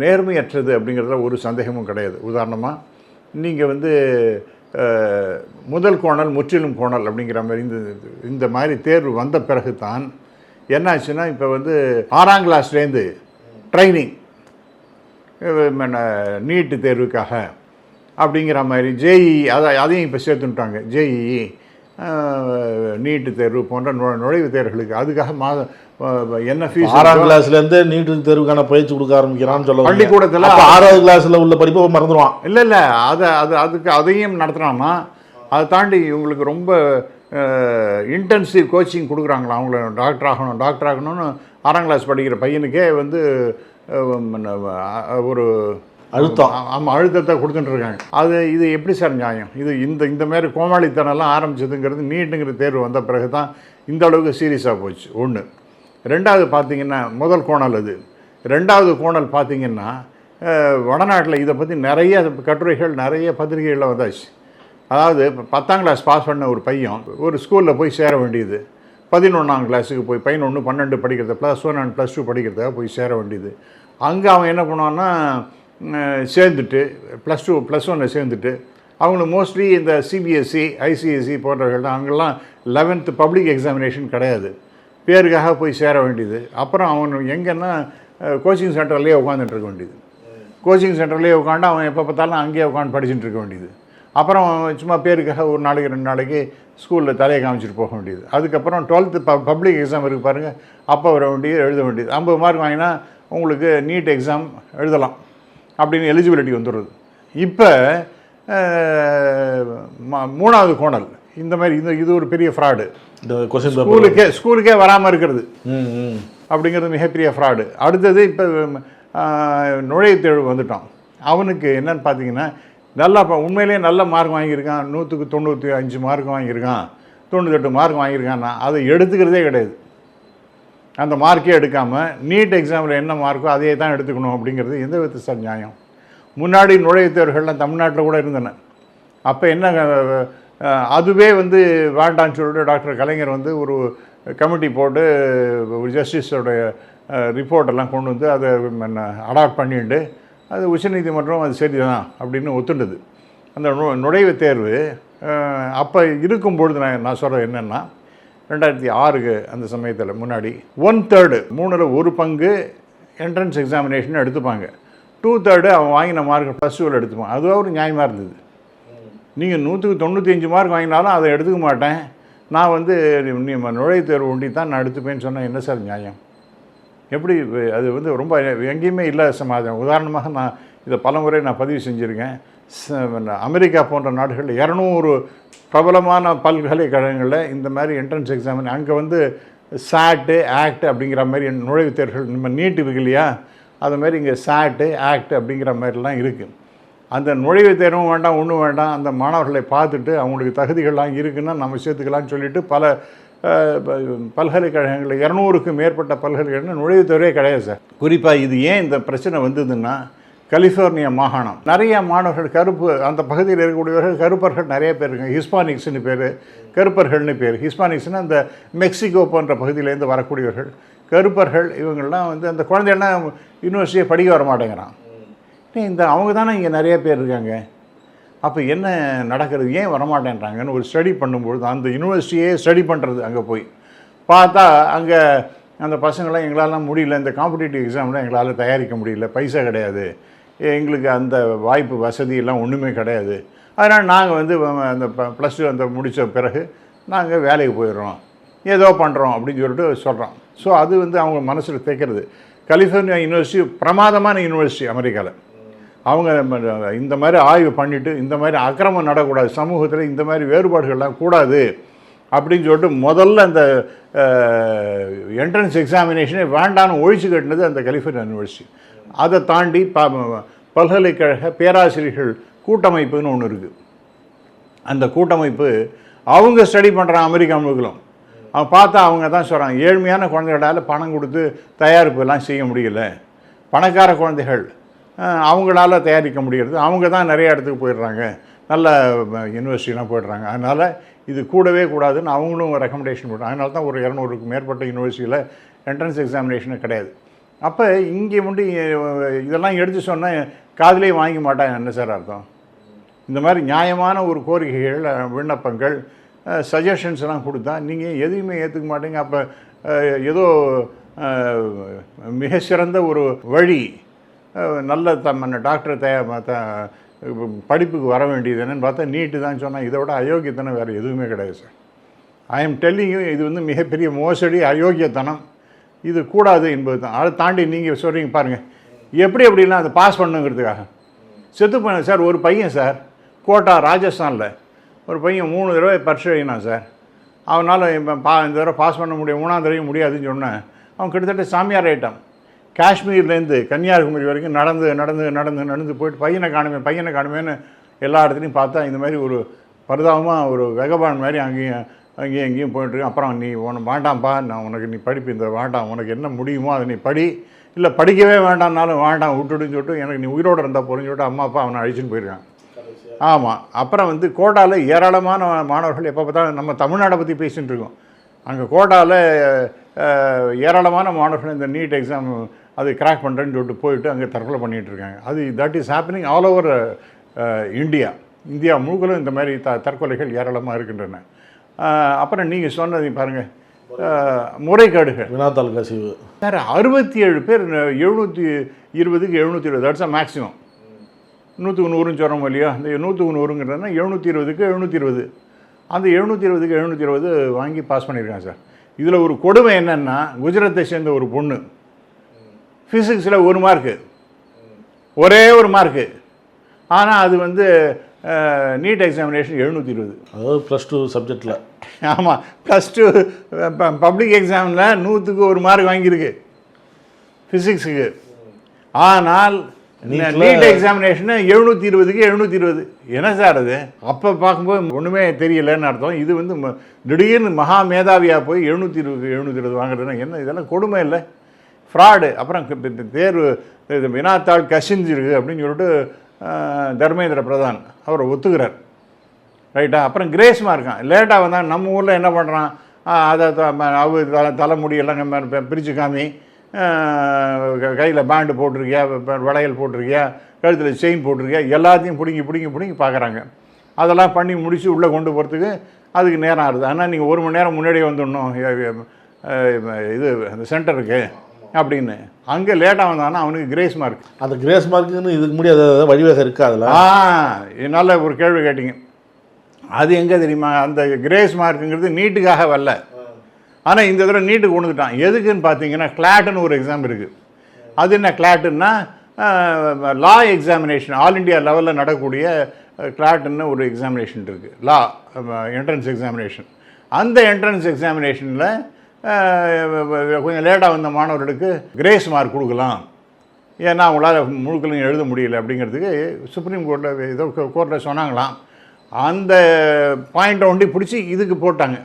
நேர்மையற்றது அப்படிங்கிறதுல ஒரு சந்தேகமும் கிடையாது. உதாரணமாக நீங்கள் வந்து முதல் கோணல் முற்றிலும் கோணல் அப்படிங்கிற மாதிரி இந்த மாதிரி தேர்வு வந்த பிறகு தான் என்னாச்சுன்னா, இப்போ வந்து 6ஆம் கிளாஸ்லேருந்து ட்ரைனிங் நீட்டு தேர்வுக்காக அப்படிங்கிற மாதிரி ஜேஇஇ அதையும் இப்போ சேர்த்துட்டாங்க. ஜேஇஇ, நீட்டு தேர்வு போன்ற நுழைவுத் தேர்வுகளுக்கு அதுக்காக என்ன ஃபீஸ் 6ஆம் கிளாஸ்லேருந்து நீட்டு தேர்வுக்கான பயிற்சி கொடுக்க ஆரம்பிக்கிறான்னு சொல்ல பள்ளிக்கூடத்தில் 6ஆவது கிளாஸில் உள்ள படிப்பை மறந்துடுவான். இல்லை அதுக்கு அதையும் நடத்துகிறான்னா அதை தாண்டி இவங்களுக்கு ரொம்ப இன்டென்சிவ் கோச்சிங் கொடுக்குறாங்களா. அவங்கள டாக்டர் ஆகணும்னு 6ஆம் கிளாஸ் படிக்கிற பையனுக்கே வந்து ஒரு அழுத்தம், ஆமாம், அழுத்தத்தை கொடுத்துட்டுருக்காங்க. இது எப்படி சார் நியாயம்? இந்த மாதிரி கோமாளித்தனம்லாம் ஆரம்பிச்சதுங்கிறது நீட்டுங்கிற தேர்வு வந்த பிறகு தான் இந்த அளவுக்கு சீரியஸாக போச்சு. ஒன்று. ரெண்டாவது பார்த்திங்கன்னா, முதல் கோணல் அது. ரெண்டாவது கோணல் பார்த்திங்கன்னா, வடநாட்டில் இதை பற்றி நிறைய கட்டுரைகள் நிறைய பத்திரிகைகளில் வந்தாச்சு. அதாவது 10ஆம் கிளாஸ் பாஸ் பண்ண ஒரு பையன் ஒரு ஸ்கூலில் போய் சேர வேண்டியது, 11ஆம் கிளாஸுக்கு போய் 11, 12 படிக்கிறது, +1 அண்ட் +2 படிக்கிறதுக்காக போய் சேர வேண்டியது. அங்கே அவன் என்ன பண்ணுவான்னா, சேர்ந்துட்டு +1 சேர்ந்துட்டு அவங்களுக்கு மோஸ்ட்லி இந்த சிபிஎஸ்சி, ஐசிஎஸ்சி போன்றவர்கள் தான். அங்கெல்லாம் 11th பப்ளிக் எக்ஸாமினேஷன் கிடையாது, பேருக்காக போய் சேர வேண்டியது. அப்புறம் அவன் எங்கன்னா கோச்சிங் சென்டர்லேயே உட்காந்துட்டு இருக்க வேண்டியது. கோச்சிங் சென்டர்லேயே உட்காந்து அவன் எப்போ பார்த்தாலும் அங்கேயே உட்காந்து படிச்சுட்டு இருக்க வேண்டியது. அப்புறம் சும்மா பேருக்காக ஒரு நாளைக்கு 2 நாளைக்கு ஸ்கூலில் தலையை காமிச்சிட்டு போக வேண்டியது. அதுக்கப்புறம் 12th பப்ளிக் எக்ஸாம் இருக்குது பாருங்கள், அப்போ வர வேண்டியது, எழுத வேண்டியது. 50 மார்க் வாங்கினா உங்களுக்கு நீட் எக்ஸாம் எழுதலாம் அப்படின்னு எலிஜிபிலிட்டி வந்துடுறது. இப்போ 3வது கோணல் இந்த மாதிரி இது ஒரு பெரிய ஃப்ராடு. ஸ்கூலுக்கே வராமல் இருக்கிறது அப்படிங்கிறது மிகப்பெரிய ஃப்ராடு. அடுத்தது இப்போ நுழைவுத் தேர்வு வந்துட்டான். அவனுக்கு என்னன்னு பார்த்தீங்கன்னா, நல்லா உண்மையிலேயே நல்ல மார்க் வாங்கியிருக்கான், 100க்கு 95 மார்க் வாங்கியிருக்கான், 98 மார்க் வாங்கியிருக்கான்னா அதை எடுத்துக்கிறதே கிடையாது. அந்த மார்க்கே எடுக்காமல் நீட் எக்ஸாமில் என்ன மார்க்கோ அதையே தான் எடுத்துக்கணும் அப்படிங்கிறது எந்த விதத்து சார் நியாயம்? முன்னாடி நுழைவுத் தேர்வுகள்லாம் தமிழ்நாட்டில் கூட இருந்தன. அப்போ என்ன, அதுவே வந்து வேண்டான்னு சொல்லிட்டு டாக்டர் கலைஞர் வந்து ஒரு கமிட்டி போட்டு ஒரு ஜஸ்டிஸோடைய ரிப்போர்ட்டெல்லாம் கொண்டு வந்து அதை அடாப்ட் பண்ணிட்டு அது உச்சநீதிமன்றம் அது சரிதான் அப்படின்னு ஒத்துண்டது. அந்த நுழைவுத் தேர்வு அப்போ இருக்கும்பொழுது நான் சொல்கிறது என்னென்னா, 2006 அந்த சமயத்தில் முன்னாடி 1/3 3ல் 1 பங்கு என்ட்ரன்ஸ் எக்ஸாமினேஷன் எடுத்துப்பாங்க, 2/3 அவன் வாங்கின மார்க் +2வில் எடுத்துப்பான். அதுவாக ஒரு நியாயமாக இருந்தது. நீங்கள் 100க்கு 95 மார்க் வாங்கினாலும் அதை எடுத்துக்க மாட்டேன், நான் வந்து நுழைவுத் தேர்வு ஒண்டி தான் நான் எடுத்துப்பேன்னு சொன்னால் என்ன சார் நியாயம்? எப்படி அது வந்து ரொம்ப எங்கேயுமே இல்லாத சமாஜம். உதாரணமாக நான் இதை பலமுறை நான் பதிவு செஞ்சுருக்கேன். அமெரிக்கா போன்ற நாடுகளில் 200 பிரபலமான பல்கலைக்கழகங்களில் இந்த மாதிரி என்ட்ரன்ஸ் எக்ஸாம், அங்கே வந்து சாட்டு ஆக்ட் அப்படிங்கிற மாதிரி நுழைவுத் தேர்வுகள், நம்ம நீட் இருக்கு இல்லையா, அது மாதிரி இங்கே சாட்டு ஆக்ட் அப்படிங்கிற மாதிரிலாம் இருக்குது. அந்த நுழைவுத் தேர்வும் வேண்டாம், ஒன்றும் வேண்டாம், அந்த மாணவர்களை பார்த்துட்டு அவங்களுக்கு தகுதிகள்லாம் இருக்குன்னா நம்ம சேர்த்துக்கலான்னு சொல்லிட்டு பல பல்கலைக்கழகங்களில் 200க்கும் மேற்பட்ட பல்கலைக்கழகங்கள் நுழைவுத் தேர்வே கிடையாது சார். குறிப்பாக இது ஏன் இந்த பிரச்சனை வந்ததுன்னா, கலிஃபோர்னியா மாகாணம் நிறைய மாணவர்கள் கருப்பு, அந்த பகுதியில் இருக்கக்கூடியவர்கள் கருப்பர்கள் நிறைய பேர் இருக்காங்க. ஹிஸ்பானிக்ஸ்னு பேர், கருப்பர்கள்னு பேர். ஹிஸ்பானிக்ஸ்னால் அந்த மெக்சிகோ போன்ற பகுதியிலேருந்து வரக்கூடியவர்கள் கருப்பர்கள். இவங்கள்லாம் வந்து அந்த குழந்தைகள்லாம் யூனிவர்சிட்டியை படிக்க வர மாட்டேங்கிறான். அவங்க தானே இங்கே நிறைய பேர் இருக்காங்க. அப்போ என்ன நடக்கிறது, ஏன் வரமாட்டேன்றாங்கன்னு ஒரு ஸ்டடி பண்ணும்பொழுது, அந்த யூனிவர்சிட்டியே ஸ்டடி பண்ணுறது, அங்கே போய் பார்த்தா அங்கே அந்த பசங்களாம் எங்களாலாம் முடியல, இந்த காம்படிட்டிவ் எக்ஸாம்லாம் எங்களால் தயாரிக்க முடியல, பைசா கிடையாது, எங்களுக்கு அந்த வாய்ப்பு வசதியெல்லாம் ஒன்றுமே கிடையாது. அதனால் நாங்கள் வந்து அந்த +2 அந்த முடித்த பிறகு நாங்கள் வேலைக்கு போயிடுறோம், ஏதோ பண்ணுறோம் அப்படின்னு சொல்லிட்டு சொல்கிறோம். ஸோ அது வந்து அவங்க மனசில் தைக்கிறது. கலிஃபோர்னியா யூனிவர்சிட்டி பிரமாதமான யூனிவர்சிட்டி அமெரிக்காவில். அவங்க இந்த மாதிரி ஆய்வு பண்ணிவிட்டு இந்த மாதிரி அக்கிரமம் நடக்கூடாது, சமூகத்தில் இந்த மாதிரி வேறுபாடுகள்லாம் கூடாது அப்படின்னு சொல்லிட்டு முதல்ல அந்த என்ட்ரன்ஸ் எக்ஸாமினேஷனே வேண்டான்னு ஒழிச்சு கட்டினது அந்த கலிஃபோர்னியா யூனிவர்சிட்டி. அதை தாண்டி பல்கலைக்கழக பேராசிரியர்கள் கூட்டமைப்புன்னு ஒன்று இருக்குது. அந்த கூட்டமைப்பு அவங்க ஸ்டடி பண்ணுறான் அமெரிக்கா முழுவதும். அவன் பார்த்தா அவங்க தான் சொல்கிறாங்க, ஏழ்மையான குழந்தைகளால் பணம் கொடுத்து தயாரிப்பு எல்லாம் செய்ய முடியல, பணக்கார குழந்தைகள் அவங்களால தயாரிக்க முடிகிறது, அவங்க தான் நிறைய இடத்துக்கு போயிடுறாங்க, நல்ல யூனிவர்சிட்டிலாம் போயிடுறாங்க, அதனால் இது கூடவே கூடாதுன்னு அவங்களும் ரெக்கமெண்டேஷன் போட்டாங்க. அதனால தான் ஒரு 200க்கும் மேற்பட்ட யூனிவர்சிட்டியில் என்ட்ரன்ஸ் எக்ஸாமினேஷனு கிடையாது. அப்போ இங்கே வந்து இதெல்லாம் எடுத்து சொன்னால் காதிலே வாங்கி மாட்டாங்க. என்ன சார் அர்த்தம்? இந்த மாதிரி நியாயமான ஒரு கோரிக்கைகள், விண்ணப்பங்கள், சஜஷன்ஸ்லாம் கொடுத்தா நீங்கள் எதையுமே ஏற்றுக்க மாட்டீங்க. அப்போ ஏதோ மிக சிறந்த ஒரு வழி, நல்ல டாக்டர் படிப்புக்கு வர வேண்டியது என்னன்னு பார்த்தா நீட்டு தான் சொன்னால் இதை விட அயோக்கியத்தனம் வேறு எதுவுமே கிடையாது sir. I am telling you, இது வந்து மிகப்பெரிய மோசடி, அயோக்கியத்தனம், இது கூடாது என்பது தான். அதை தாண்டி நீங்கள் சொல்கிறீங்க பாருங்கள், எப்படிலாம் அதை பாஸ் பண்ணுங்கிறதுக்காக செத்து பண்ண சார். ஒரு பையன் சார் கோட்டா ராஜஸ்தானில் ஒரு பையன் 3 தடவை பரீட்சை எழுதினான் சார். அவனால் இந்த தடவை பாஸ் பண்ண முடியும், 3ஆம் தடவை முடியாதுன்னு சொன்னேன். அவன் கிட்டத்தட்ட சாமியார் ஆகிட்டான். காஷ்மீர்லேருந்து கன்னியாகுமரி வரைக்கும் நடந்து போயிட்டு பையனை காணுமேன்னு எல்லா இடத்துலையும் பார்த்தா இந்த மாதிரி ஒரு பரிதாபமாக ஒரு வெகபான் மாதிரி அங்கேயும் எங்கேயும் போயிட்டுருக்கேன். அப்புறம் நீ உனக்கு வேண்டாம்ப்பா, நீ படிப்பு இந்த வேண்டாம், உனக்கு என்ன முடியுமோ அதை நீ படி, இல்லை படிக்கவே வேண்டாம்னாலும் வேண்டாம் விட்டுடுன்னு சொல்லிட்டு எனக்கு நீ உயிரோடு இருந்தால் போகிறேன்னு சொல்லிட்டு அம்மா அப்பா அவனை அழிச்சுன்னு போயிருக்கான். ஆமாம். அப்புறம் வந்து கோட்டாவில் ஏராளமான மாணவர்கள், எப்போ பார்த்தாலும் நம்ம தமிழ்நாடை பற்றி பேசிகிட்டு இருக்கோம், அங்கே கோட்டாவில் ஏராளமான மாணவர்கள் இந்த நீட் எக்ஸாம் அது கிராக் பண்ணுறேன்னு சொல்லிட்டு போயிட்டு அங்கே தற்கொலை பண்ணிகிட்டு இருக்காங்க. அது that is happening all over India முழுக்கலும் இந்த மாதிரி தற்கொலைகள் ஏராளமாக இருக்கின்றன. அப்புறம் நீங்கள் சொன்னது பாருங்கள், முறைகேடுகள், வினாத்தாள் கசிவு சார். 67 பேர் 720க்கு 720, தட்ஸ் அ மேக்ஸிமம். 100க்கு 100ன்னு சொல்கிறோம் இல்லையா, அந்த 100க்கு 100ங்கிறதுனா 720க்கு 720, அந்த 720க்கு 720 வாங்கி பாஸ் பண்ணியிருக்காங்க சார். இதில் ஒரு கொடுமை என்னென்னா, குஜராத்தை சேர்ந்த ஒரு பொண்ணு ஃபிசிக்ஸில் 1 மார்க்கு, ஒரே ஒரு மார்க்கு, ஆனால் அது வந்து நீட் எக்ஸாமினேஷன் 720, அதாவது +2 சப்ஜெக்டில். ஆமாம், +2 பப்ளிக் எக்ஸாமில் 100க்கு 1 மார்க் வாங்கியிருக்கு ஃபிசிக்ஸுக்கு. ஆனால் நீட் எக்ஸாமினேஷனு 720க்கு 720. என்ன சார் அது? அப்போ பார்க்கும்போது ஒன்றுமே தெரியலன்னு அர்த்தம். இது வந்து திடீர்னு மகா மேதாவியாக போய் 720க்கு 720 வாங்குறதுன்னா என்ன? இதெல்லாம் கொடுமை இல்லை, ஃப்ராடு. அப்புறம் தேர்வு வினாத்தாள் கசிஞ்சிருக்கு அப்படின்னு சொல்லிட்டு தர்மேந்திர பிரதான் அவர் ஒத்துக்கிறார், ரைட்டா? அப்புறம் கிரேஸ் மார்க்கான் லேட்டாக வந்தால் நம்ம ஊரில் என்ன பண்ணுறான், அதை தலைமுடியெல்லாம் பிரித்து காமி, கையில் பேண்டு போட்டிருக்கியா, வளையல் போட்டிருக்கியா, கழுத்தில் செயின் போட்டிருக்கியா, எல்லாத்தையும் பிடிங்கி பார்க்குறாங்க. அதெல்லாம் பண்ணி முடித்து உள்ளே கொண்டு போகிறதுக்கு அதுக்கு நேரம் ஆகுது. ஆனால் நீங்கள் 1 மணி நேரம் முன்னாடியே வந்துடணும் இது அந்த சென்டருக்கு அப்படின்னு. அங்கே லேட்டாக வந்தாங்கன்னா அவனுக்கு கிரேஸ் மார்க். அந்த கிரேஸ் மார்க்குன்னு இதுக்கு முடியாத வழிவகை இருக்கா அதில்? என்னால் ஒரு கேள்வி கேட்டிங்க, அது எங்கே தெரியுமா? அந்த கிரேஸ் மார்க்குங்கிறது நீட்டுக்காக வரல, ஆனால் இந்த தடவை நீட்டுக்கு கொண்டு வந்துட்டான். எதுக்குன்னு பார்த்தீங்கன்னா, கிளாட்டுன்னு ஒரு எக்ஸாம் இருக்குது. அது என்ன கிளாட்டுன்னா, லா எக்ஸாமினேஷன், ஆல் இண்டியா லெவலில் நடக்கக்கூடிய கிளாட்டுன்னு ஒரு எக்ஸாமினேஷன் இருக்குது, லா என்ட்ரன்ஸ் எக்ஸாமினேஷன். அந்த என்ட்ரன்ஸ் எக்ஸாமினேஷனில் கொஞ்சம் லேட்டாக வந்த மாணவர்களுக்கு கிரேஸ் மார்க் கொடுக்கலாம், ஏன்னா அவங்களால முழுக்களையும் எழுத முடியல அப்படிங்கிறதுக்கு சுப்ரீம் கோர்ட்டில் ஏதோ கோர்ட்டில் சொன்னாங்களாம். அந்த பாயிண்ட்டை ஒண்டி பிடிச்சி இதுக்கு போட்டாங்க.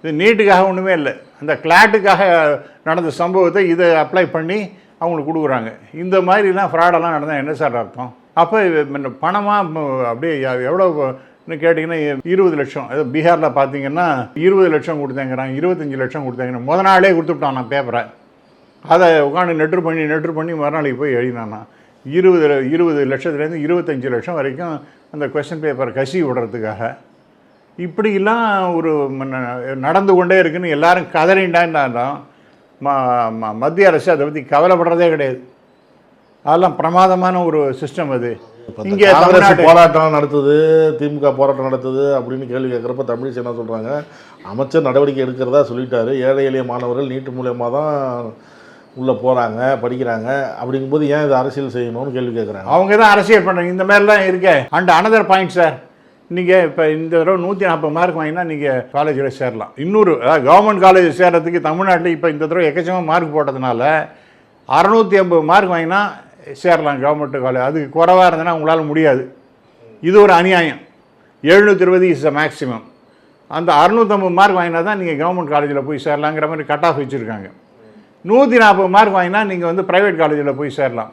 இது நீட்டுக்காக ஒன்றுமே இல்லை, அந்த கிளாட்டுக்காக நடந்த சம்பவத்தை இதை அப்ளை பண்ணி அவங்களுக்கு கொடுக்குறாங்க. இந்த மாதிரிலாம் ஃப்ராடெல்லாம் நடந்தால் என்ன சார் அர்த்தம்? அப்போ பணமாக அப்படியே எவ்வளோன்னு கேட்டிங்கன்னா 20 லட்சம். அது பீகாரில் பார்த்தீங்கன்னா 20 லட்சம் கொடுத்தாங்கிறாங்க, 25 லட்சம் கொடுத்தாங்கன்னா முத நாளே கொடுத்துட்டான் நான் பேப்பரை. அதை உட்காந்து நெட்ரு பண்ணி மறுநாளைக்கு போய் எழுதினான்னா 20 லட்சத்துலேருந்து 25 லட்சம் வரைக்கும் அந்த கொஸ்டின் பேப்பரை கசி விடுறதுக்காக. இப்படிலாம் ஒரு நடந்து கொண்டே இருக்குன்னு எல்லாரும் கதறிண்டாண்டாலும் மத்திய அரசு அதை பற்றி கவலைப்படுறதே கிடையாது. அதெல்லாம் பிரமாதமான ஒரு சிஸ்டம் அது. இங்கே காங்கிரஸ் போராட்டம் நடத்துது, திமுக போராட்டம் நடத்துது அப்படின்னு கேள்வி கேட்குறப்ப தமிழிசை என்ன சொல்கிறாங்க, அமைச்சர் நடவடிக்கை எடுக்கிறதா சொல்லிட்டாரு, ஏழை எளிய மாணவர்கள் நீட்டு மூலியமாக தான் உள்ளே போகிறாங்க படிக்கிறாங்க, அப்படிங்கும்போது ஏன் இது அரசியல் செய்யணும்னு கேள்வி கேட்குறாங்க. அவங்க தான் அரசியல் பண்ணுறாங்க. இந்த மாதிரிலாம் இருக்கே. அண்ட் அனதர் பாயிண்ட் சார், நீங்கள் இப்போ இந்த தடவை 140 மார்க் வாங்கினா நீங்கள் காலேஜில் சேரலாம். இன்னொரு கவர்மெண்ட் காலேஜ் சேர்கிறதுக்கு தமிழ்நாட்டில் இப்போ இந்த தடவை எக்கச்சக்கமாக மார்க் போட்டதுனால 650 மார்க் வாங்கினா சேரலாம் கவர்மெண்ட் காலேஜ். அதுக்கு குறைவாக இருந்ததுன்னா உங்களால் முடியாது. இது ஒரு அநியாயம். 720 இஸ் த மேக்ஸிமம். அந்த 650 மார்க் வாங்கினா தான் நீங்கள் கவர்மெண்ட் காலேஜில் போய் சேரலாங்கிற மாதிரி கட் ஆஃப் வச்சுருக்காங்க. 140 மார்க் வாங்கினா நீங்கள் வந்து ப்ரைவேட் காலேஜில் போய் சேரலாம்.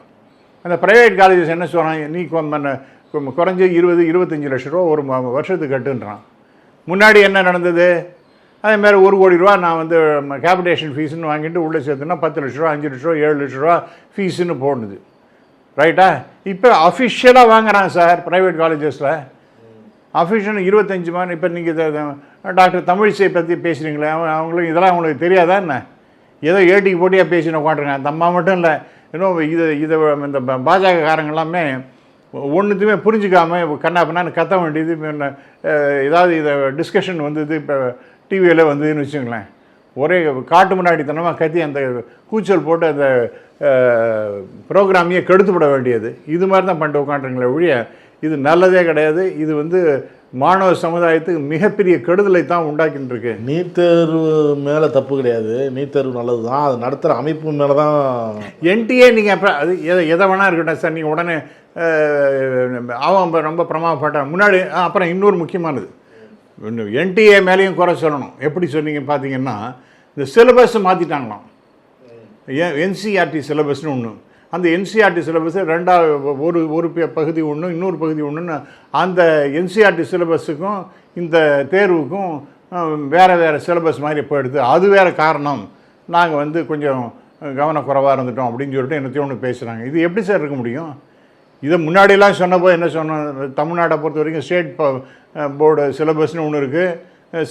அந்த ப்ரைவேட் காலேஜஸ் என்ன சொல்கிறாங்க, நீ குறைஞ்ச 20-25 லட்ச ரூபா ஒரு வருஷத்துக்கு கட்டுன்றான். முன்னாடி என்ன நடந்தது, அதேமாதிரி 1 கோடி ரூபா நான் வந்து கேபிடேஷன் ஃபீஸுன்னு வாங்கிட்டு உள்ளே சேர்த்துனா 10 லட்ச ரூபா, 5 லட்ச ரூபா, 7 லட்ச ரூபா ஃபீஸுன்னு போடுது. ரைட்டா? இப்போ அஃபிஷியலாக வாங்குறான் சார் ப்ரைவேட் காலேஜஸில். Official 25 mark. இப்போ நீங்கள் டாக்டர் தமிழிசை பற்றி பேசுகிறீங்களே, அவங்களுக்கு இதெல்லாம் அவங்களுக்கு தெரியாதா என்ன? ஏதோ ஏட்டிக்கு போட்டியாக பேசின உட்காந்துருக்காங்க. அந்த அம்மா மட்டும் இல்லை, இன்னும் இதை இந்த பாஜக காரங்களாமே ஒன்றுத்தையுமே புரிஞ்சிக்காமல் கண்ணாப்பண்ணான்னு கத்த வேண்டியது. ஏதாவது இதை டிஸ்கஷன் வந்தது இப்போ டிவியில் வந்ததுன்னு வச்சுங்களேன், ஒரே காட்டு முன்னாடித்தனமாக கத்தி அந்த கூச்சல் போட்டு அந்த ப்ரோக்ராமையே கெடுத்துவிட வேண்டியது. இது மாதிரி தான் பண்ணிட்டு உட்காந்துருங்களே ஒழிய இது நல்லதே கிடையாது. இது வந்து மாணவ சமுதாயத்துக்கு மிகப்பெரிய கெடுதலை தான் உண்டாக்கிட்டு இருக்கு. நீட் தேர்வு மேலே தப்பு கிடையாது, நீட் தேர்வு நல்லது தான், அது நடத்துகிற அமைப்பு மேலே தான். என்டிஏ நீங்கள் அப்போ அது எதை வேணா இருக்கட்டும் சார், நீங்கள் உடனே அவன் ரொம்ப பிரமாதப்பட்டான் முன்னாடி. அப்புறம் இன்னொரு முக்கியமானது, என்டிஏ மேலேயும் குறை சொல்லணும். எப்படி சொன்னீங்க பார்த்தீங்கன்னா, இந்த சிலபஸ் மாற்றிட்டாங்களாம். என்சிஆர்டி சிலபஸ்னு ஒன்று. அந்த என்சிஆர்டி சிலபஸை ஒரு பகுதி ஒன்று, இன்னொரு பகுதி ஒன்றுன்னு அந்த என்சிஆர்டி சிலபஸுக்கும் இந்த தேர்வுக்கும் வேறு சிலபஸ் மாதிரி போயிடுது. அது வேறு காரணம், நாங்கள் வந்து கொஞ்சம் கவனக்குறைவாக இருந்துட்டோம் அப்படின்னு சொல்லிட்டு என்னத்தையும் ஒன்று பேசுகிறாங்க. இது எப்படி சார் இருக்க முடியும்? இதை முன்னாடியெல்லாம் சொன்னப்போ என்ன சொன்னோம், தமிழ்நாட்டை பொறுத்த வரைக்கும் ஸ்டேட் போர்டு சிலபஸ்னு ஒன்று இருக்குது,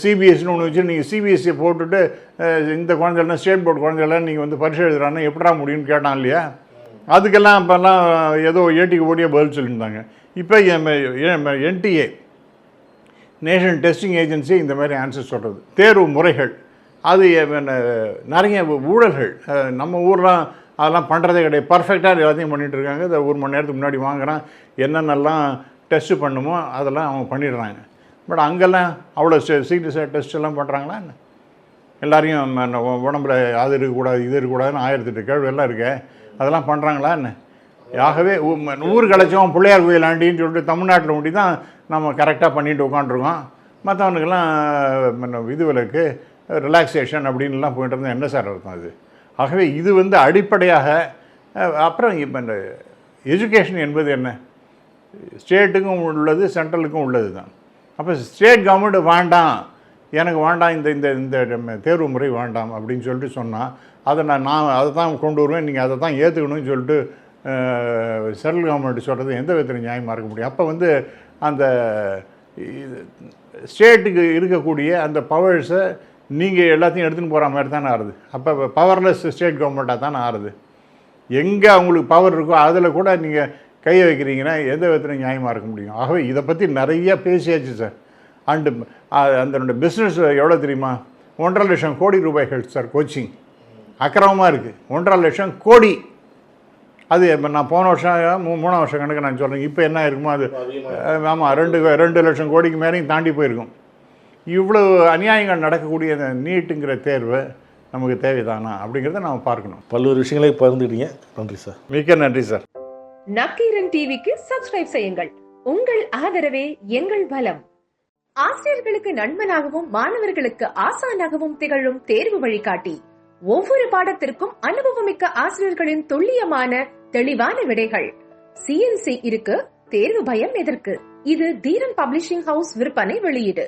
சிபிஎஸ்சின்னு ஒன்று வச்சு நீங்கள் சிபிஎஸ்சியை போட்டுட்டு இந்த குழந்தைலாம் ஸ்டேட் போர்டு குழந்தைலாம் நீங்கள் வந்து பரிசு எழுதுறான்னு எப்படா முடியும்னு கேட்டான் இல்லையா? அதுக்கெல்லாம் இப்போல்லாம் ஏதோ ஏட்டிக்கு ஓடியே பதில் சொல்லியிருந்தாங்க. இப்போ என்டிஏ நேஷனல் டெஸ்டிங் ஏஜென்சி இந்த மாதிரி ஆன்சர் சொல்கிறது. தேர்வு முறைகள் அது நிறைய ஊழல்கள் நம்ம ஊர்லாம் அதெல்லாம் பண்ணுறதே கிடையாது. பர்ஃபெக்டாக எல்லாத்தையும் பண்ணிகிட்டு இருக்காங்க. இந்த 1 மணி நேரத்துக்கு முன்னாடி வாங்குகிறான், என்னென்னலாம் டெஸ்ட்டு பண்ணுமோ அதெல்லாம் அவங்க பண்ணிடுறாங்க. பட் அங்கெல்லாம் அவ்வளோ சீட்டு டெஸ்ட் எல்லாம் பண்ணுறாங்களா என்ன? எல்லாரையும் உடம்புல அது இருக்கக்கூடாது இது இருக்கக்கூடாதுன்னு 1008 கேள்வி எல்லாம் இருக்கே, அதெல்லாம் பண்ணுறாங்களா என்ன? ஆகவே ஊர் கிடச்சோம் பிள்ளையார் கோயில் ஆண்டின்னு சொல்லிட்டு தமிழ்நாட்டில் ஒண்டி தான் நம்ம கரெக்டாக பண்ணிட்டு உட்காந்துருக்கோம். மற்றவனுக்கெல்லாம் விதிவிலக்கு ரிலாக்ஸேஷன் அப்படின்லாம் போயிட்டு இருந்தால் என்ன சார் அர்த்தம் அது? ஆகவே இது வந்து அடிப்படையாக அப்புறம் இப்போ இந்த எஜுகேஷன் என்பது என்ன, ஸ்டேட்டுக்கும் உள்ளது சென்ட்ரலுக்கும் உள்ளது தான். அப்போ ஸ்டேட் கவர்மெண்ட் வேண்டாம், எனக்கு வேண்டாம், இந்த இந்த இந்த தேர்வு முறை வேண்டாம் அப்படின்னு சொல்லிட்டு சொன்னால் அதை நான் அதை தான் கொண்டு வருவேன், நீங்கள் அதை தான் ஏற்றுக்கணும்னு சொல்லிட்டு சென்ட்ரல் கவர்மெண்ட் சொல்கிறது எந்த விதத்தில் நியாயமாக இருக்க முடியும்? அப்போ வந்து அந்த ஸ்டேட்டுக்கு இருக்கக்கூடிய அந்த பவர்ஸை நீங்கள் எல்லாத்தையும் எடுத்துன்னு போகிற மாதிரி தானே ஆறுது. அப்போ பவர்லெஸ் ஸ்டேட் கவர்மெண்ட்டாக தானே ஆறுது. எங்கே அவங்களுக்கு பவர் இருக்கோ அதில் கூட நீங்கள் கையை வைக்கிறீங்கன்னா எந்த விதத்தில் நியாயமாக இருக்க முடியும்? ஆகவே இதை பற்றி நிறைய பேசியாச்சு சார். அண்டு அந்த பிஸ்னஸ் எவ்வளோ தெரியுமா? 1.5 லட்சம் கோடி ரூபாய்கள் சார் கோச்சிங். அக்கிரமமாக இருக்குது. 1.5 லட்சம் கோடி. அது இப்போ நான் போன வருஷம் 3 வருஷம் கணக்கு நான் சொல்கிறேன். இப்போ என்ன இருக்குமோ அது ஆமாம் 2 லட்சம் கோடிக்கு மேலேயும் தாண்டி போயிருக்கும். இவ்வளோ அநியாயங்கள் நடக்கக்கூடிய இந்த நீட்டுங்கிற தேர்வு நமக்கு தேவைதானா அப்படிங்கிறத நம்ம பார்க்கணும். பல்வேறு விஷயங்களை பகிர்ந்துட்டீங்க. நன்றி சார். மிக்க நன்றி சார். நக்கீரன் டிவிக்கு சப்ஸ்கிரைப் செய்யுங்கள். உங்கள் ஆதரவே எங்கள் பலம். ஆசிரியர்களுக்கு நண்பனாகவும் மாணவர்களுக்கு ஆசானாகவும் திகழும் தேர்வு வழிகாட்டி. ஒவ்வொரு பாடத்திற்கும் அனுபவமிக்க ஆசிரியர்களின் துல்லியமான தெளிவான விடைகள். CNC இருக்கு, தேர்வு பயம் எதற்கு? இது தீரன் பப்ளிஷிங் ஹவுஸ் விற்பனை வெளியீடு.